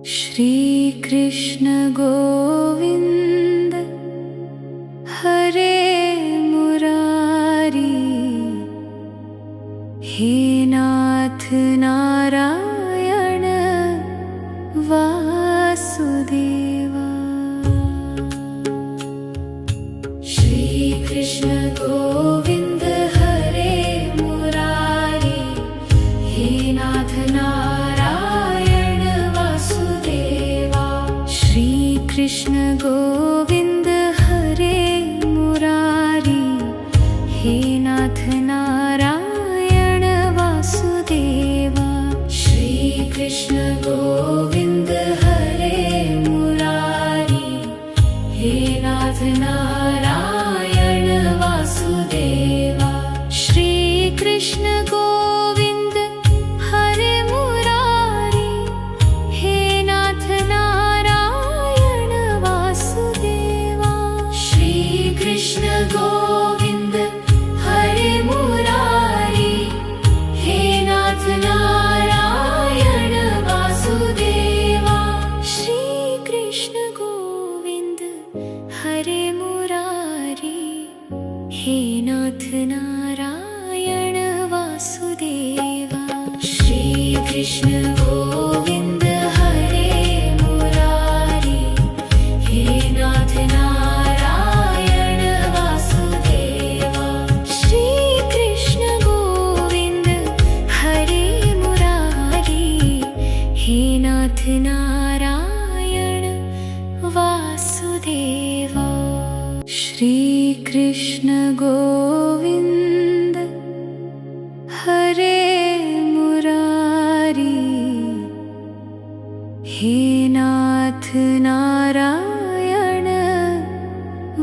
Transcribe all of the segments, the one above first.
Shri Krishna Govind हरे Murari, हे नाथ Narayan Vasudeva. Shri Krishna Govind हरे Murari, हे नाथ Narayan Vasudeva. Shri Krishna Govind हरे Murari, हे नाथ Narayan Vasudeva. Shri Krishna Govind हरे Murari, हे नाथ Narayan Vasudeva. Shri Krishna Govind हरे Murari, हे नाथ Narayan Vasudeva. Shri Krishna Govind हरे Murari, हे नाथ Narayan Vasudeva. Shri Krishna Govind हरे Murari, हे नाथ Narayan Vasudeva. Shri Krishna Govind हरे Murari, हे नाथ Narayan Vasudeva. Shri Krishna Govind हरे Murari, हे नाथ Narayan Vasudeva. Shri Krishna Govind हरे Murari, हे नाथ Narayan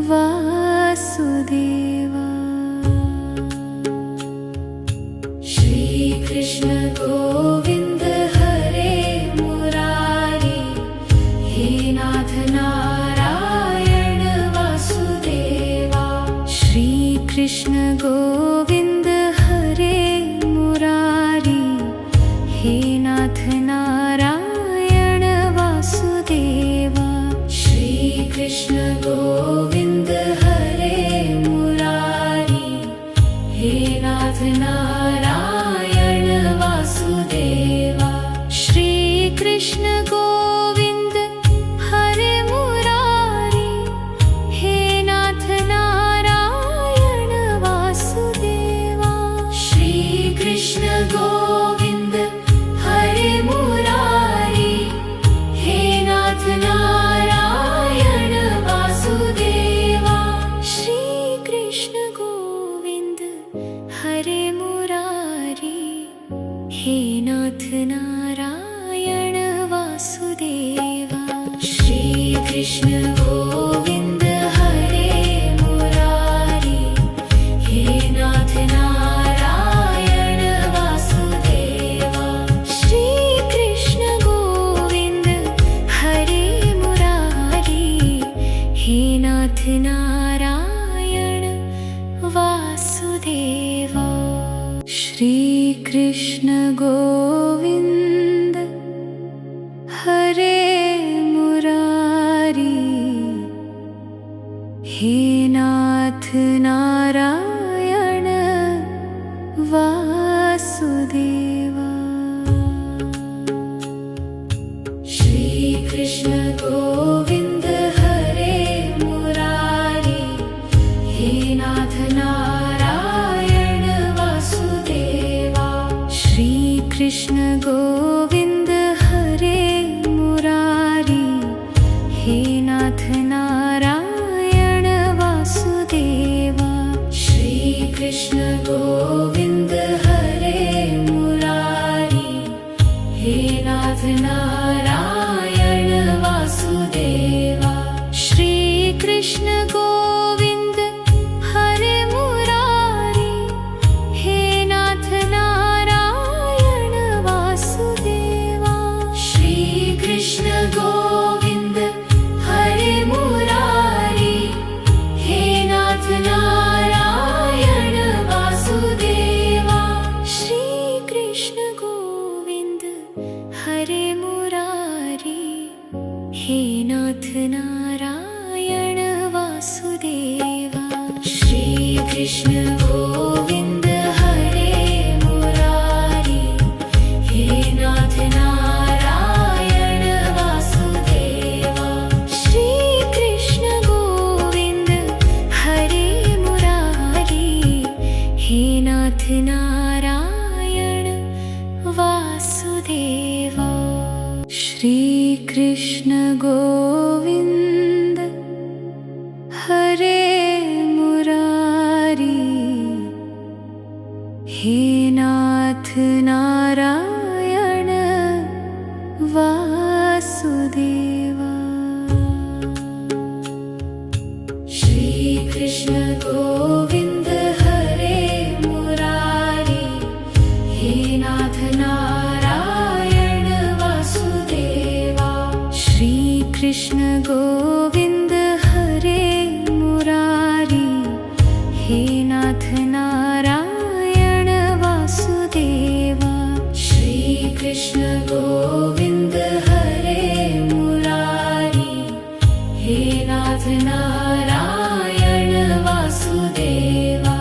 Vasudeva. Shri Krishna Govind हरे Murari, हे नाथ Narayan Vasudeva. Shri Krishna Govind हरे Murari, हे नाथ Narayan Vasudeva. Shri Krishna Govind हरे Murari, हे नाथ Narayan Vasudeva. Shri Krishna Govind हरे Murari, हे नाथ Narayan Vasudeva. Shri Krishna Govind हरे Murari, हे नाथ Narayan Vasudeva. Shri Krishna Govind हरे Murari, हे नाथ Narayan Vasudeva. Shri Krishna Govind हरे Murari, हे नाथ Narayan Vasudeva. Shri Krishna Govind हरे Murari, हे नाथ Narayan Vasudeva. Shri Krishna Govind हरे Murari, हे नाथ Narayan Vasudeva. Shri Krishna Govind हरे Murari, हे नाथ Narayan Vasudeva. Shri Krishna Govind हरे Murari, हे नाथ Narayan Vasudeva. Shri Krishna Govind हरे Murari, हे नाथ Narayan Vasudeva. हे नाथ Narayan Vasudeva. Shri Krishna Govind हरे Murari, हे नाथ Narayan Vasudeva. Shri Krishna Govind हरे Murari, हे नाथ Narayan Vasudeva. Shri Krishna Govind हरे Murari, हे नाथ Narayan Vasudeva. Shri Krishna Govind हरे Murari, हे नाथ Narayan Vasudeva. Shri Krishna Govind हरे Murari, हे नाथ Narayan Vasudeva. Shri Krishna Govind हरे Murari, हे नाथ Narayan Vasudeva.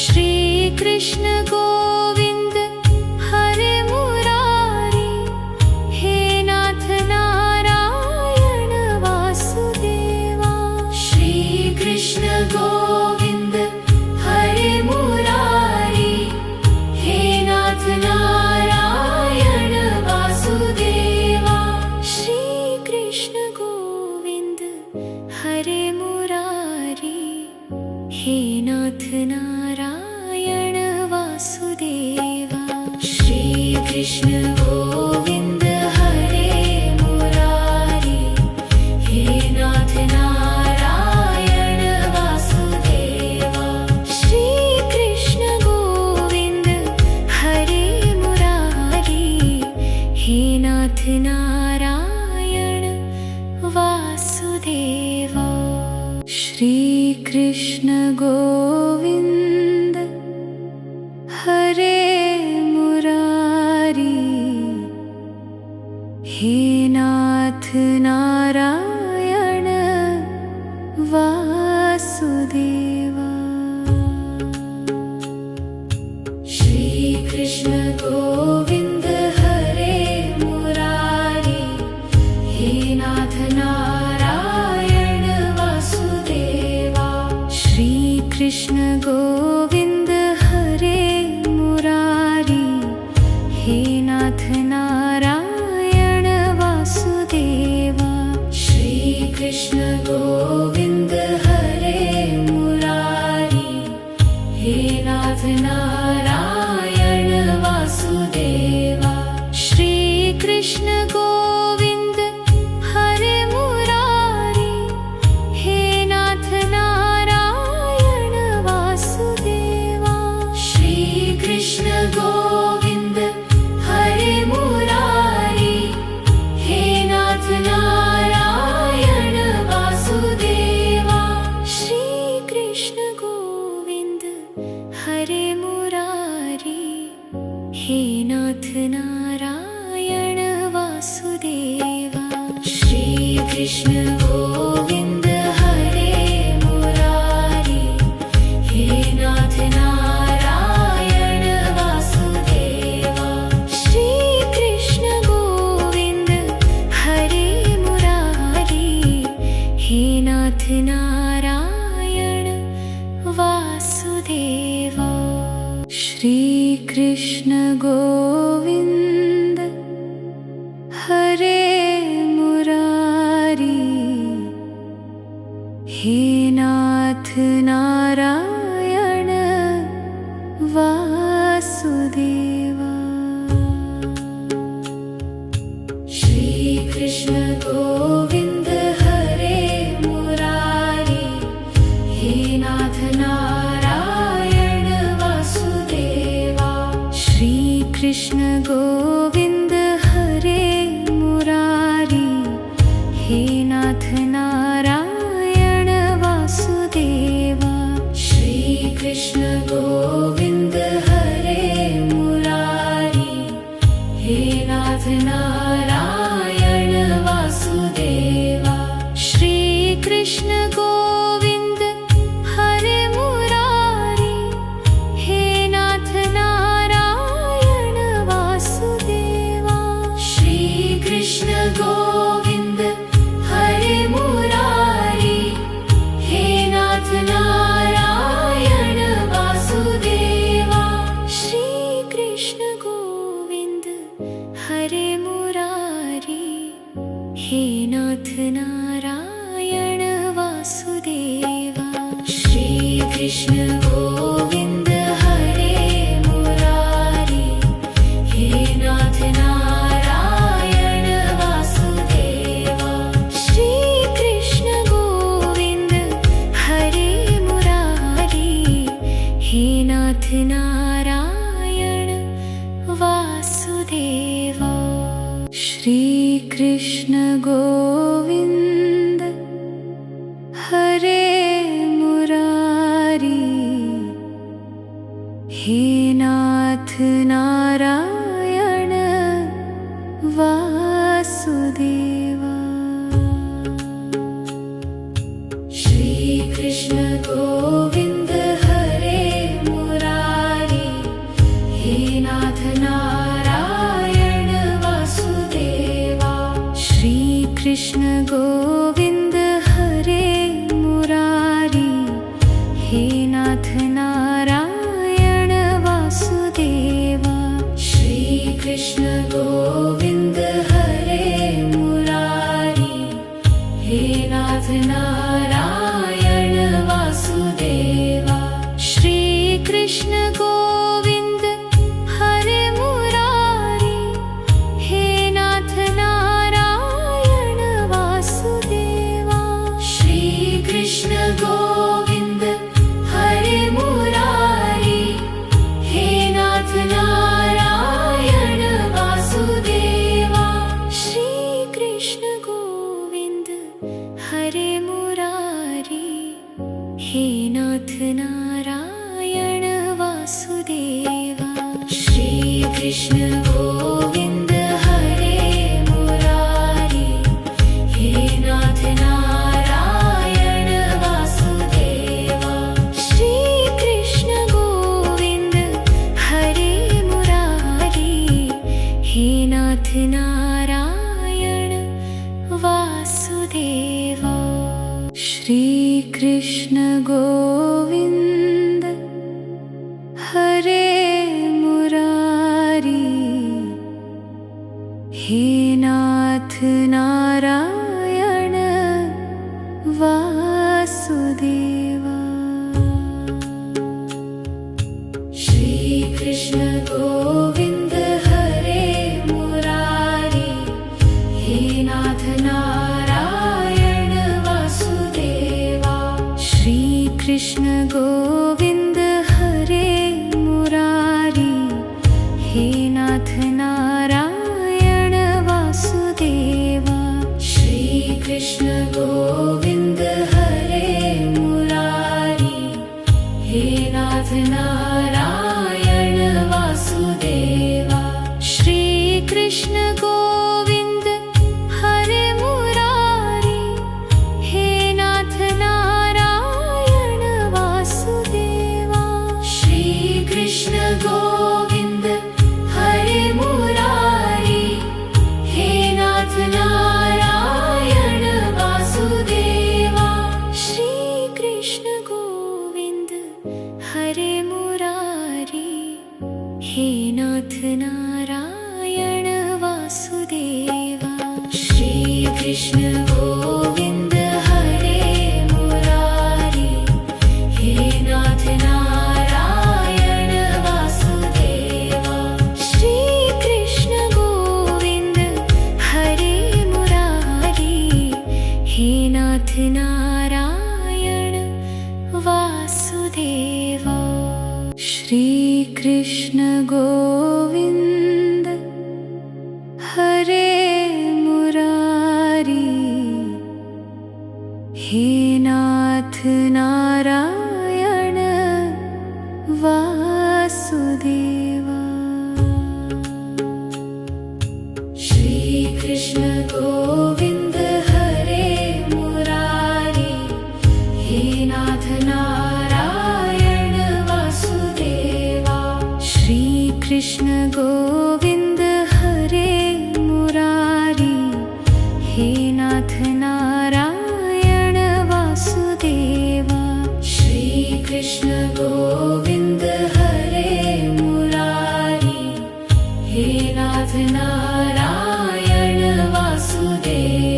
Shri Krishna Govind हरे Murari, हे नाथ Narayan Vasudeva. Shri Krishna Govind हरे Murari, हे नाथ Narayan Vasudeva. Shri Krishna Govind हरे Murari, हे नाथ Narayan Vasudeva. Shri Krishna Govind हरे Murari, हे नाथ Narayan Vasudeva. Shri Krishna Govind हरे Murari, हे नाथ Narayan Vasudeva. Shri Krishna Govind हरे Murari, हे नाथ Narayan Vasudeva. Shri Krishna Govind हरे Murari, हे नाथ Narayan Vasudeva. Shri Krishna Govind हरे Murari, हे नाथ Narayan Vasudeva. Shri Krishna Govind हरे Murari, हे नाथ Narayan Vasudeva. Shri Krishna Govind हरे Murari, हे नाथ Narayan Vasudeva. Shri Krishna Govind हरे Murari, हे नाथ Narayan Vasudeva. Shri Krishna Govind हरे Murari, हे नाथ Narayan Vasudeva. Shri Krishna Govind हरे Murari, हे नाथ Narayan Vasudeva. Shri Krishna Govind हरे Murari, हे नाथ Narayan Vasudeva. Shri Krishna Govind हरे Murari, हे नाथ Narayan Vasudeva. Shri Krishna Govind हरे Murari, हे नाथ Narayan Vasudeva. Shri हे नाथ Narayan Vasudeva. Shri Krishna Govind हरे Murari, हे नाथ Narayan Vasudeva. Shri Krishna Govind हरे Murari, हे नाथ Narayan Vasudeva. Shri Krishna Govind हरे Murari, हे नाथ Narayan Vasudeva. Shri Krishna Govind हरे Murari, हे नाथ Narayan Vasudeva. Shri Krishna Govind हरे Murari, हे नाथ Narayan Vasudeva. Shri Krishna Govind हरे Murari, हे नाथ Narayan Vasudeva. Shri Krishna Govind हरे Murari, हे नाथ Narayan Vasudeva. Shri Krishna Govind हरे Murari, हे नाथ Narayan Vasudeva. Shri Krishna Govind हरे Murari, हे नाथ Narayan Vasudeva. Shri Krishna Govind हरे Murari, हे नाथ Narayan Vasudeva. Shri Krishna Govind हरे Murari, हे नाथ Narayan Vasudeva. Shri Krishna Govind हरे Murari, हे नाथ Narayan Vasudeva. Shri Krishna Govind हरे Murari, हे नाथ Narayan Vasudeva. Shri Krishna Govind हरे Murari, हे नाथ Narayan Vasudeva. Shri Krishna Govind हरे Murari, हे नाथ Narayan Vasudeva. Shri Krishna Govind हरे Murari, हे नाथ Narayan Vasudeva. Shri Krishna Govind हरे Murari, हे नाथ Narayan Vasudeva. Shri Krishna Govind हरे Murari, हे नाथ Narayan Vasudeva. Shri Krishna Govind हरे Murari, हे नाथ Narayan Vasudeva. Shri Krishna Govind हरे Murari, हे नाथ Narayan Vasudeva. Shri Krishna Govind हरे Murari, हे नाथ Narayan Vasudeva. Shri Krishna Govind हरे Murari, हे नाथ Narayan Vasudeva. Shri Krishna Govind हरे Murari, हे नाथ Narayan Vasudeva. Shri Krishna Govind हरे Murari, हे नाथ Narayan Vasudeva.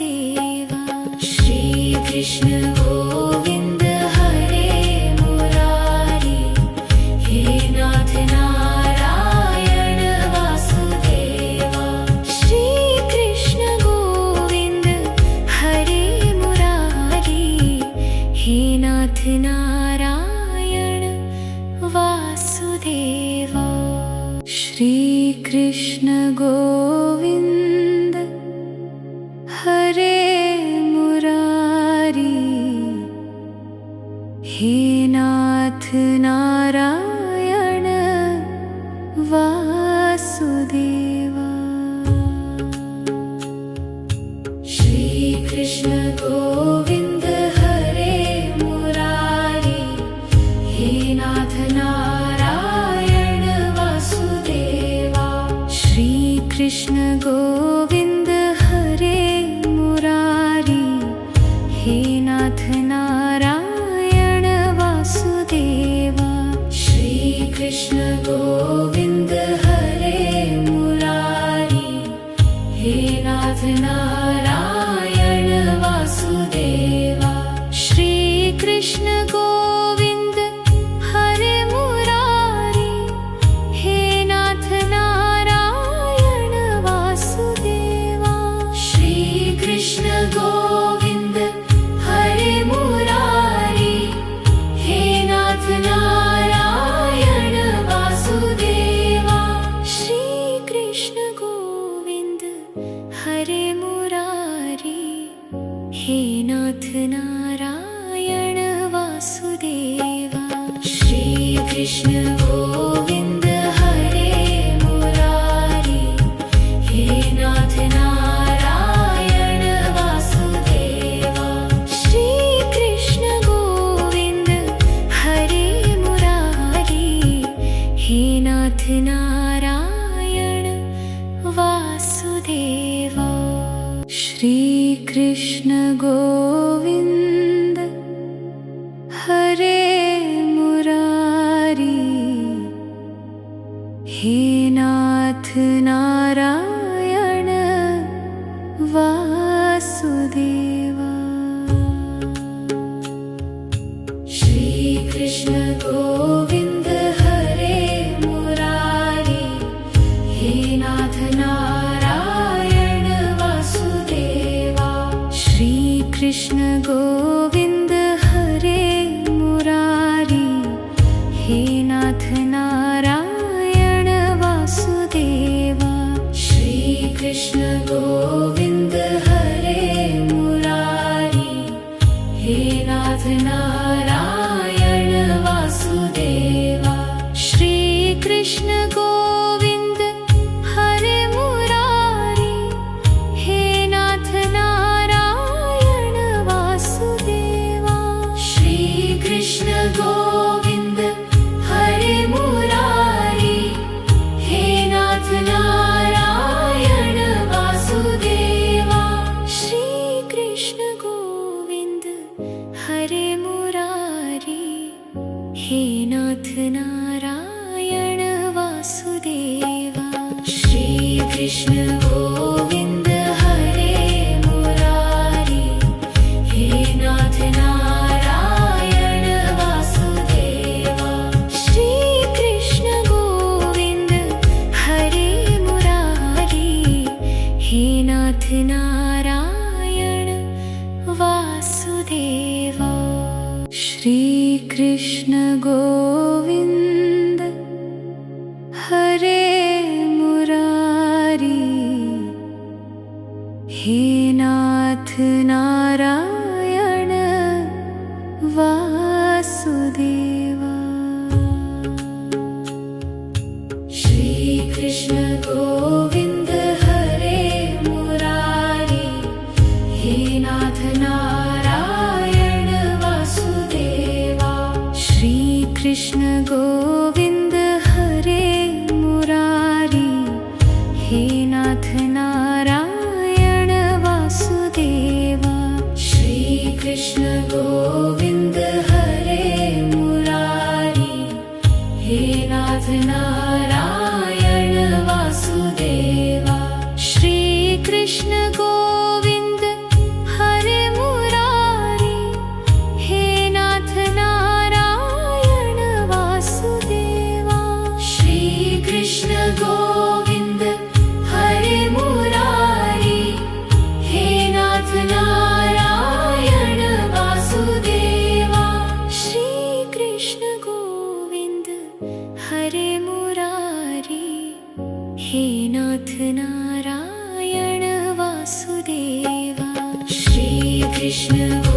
Vasudeva Shri Krishna Govind हरे Murari हे नाथ Narayan Vasudeva Shri Krishna Govind हरे Murari हे नाथ Narayan Vasudeva Shri Krishna Govind हरे Murari हे नाथ Narayan Vasudeva Shri Krishna Govind हरे Murari हे नाथ Narayan Vasudeva Shri Krishna Govind हरे Murari हे नाथ Narayan Vasudeva Shri Krishna Govind हरे Murari हे नाथ Narayan Vasudeva Shri Krishna Govind हरे Murari हे नाथ Narayan Vasudeva Shri Krishna Govind हरे Murari हे नाथ Narayan Vasudeva Shri Krishna Govind हरे Murari हे नाथ Narayan Vasudeva Shri Krishna Govind हरे Murari हे नाथ Narayan Vasudeva Shri Krishna Govind हरे Murari हे नाथ Narayan Vasudeva Shri Krishna Govind हरे Murari हे नाथ Narayan Vasudeva Shri Krishna Govind हरे Murari हे नाथ Narayan Vasudeva Shri Krishna Govind हरे Murari हे नाथ Narayan Vasudeva Shri Krishna Govind हरे Murari हे नाथ Narayan Vasudeva Shri Krishna Govind हरे Murari हे नाथ Narayan Vasudeva Shri Krishna Govind हरे Murari हे नाथ Narayan Vasudeva Shri Krishna Govind हरे Murari हे नाथ Narayan Vasudeva Shri Krishna Govind हरे Murari हे नाथ Narayan Vasudeva Shri Krishna Govind हरे Murari हे नाथ Narayan Vasudeva Shri Krishna Govind हरे Murari हे नाथ Narayan Vasudeva Shri Krishna Govind हरे Murari हे नाथ Narayan Vasudeva Shri Krishna Govind हरे Murari हे नाथ Narayan Vasudeva Shri Krishna Govind हरे Murari हे नाथ Narayan Vasudeva Shri Krishna Govind Vasudeva Shri Krishna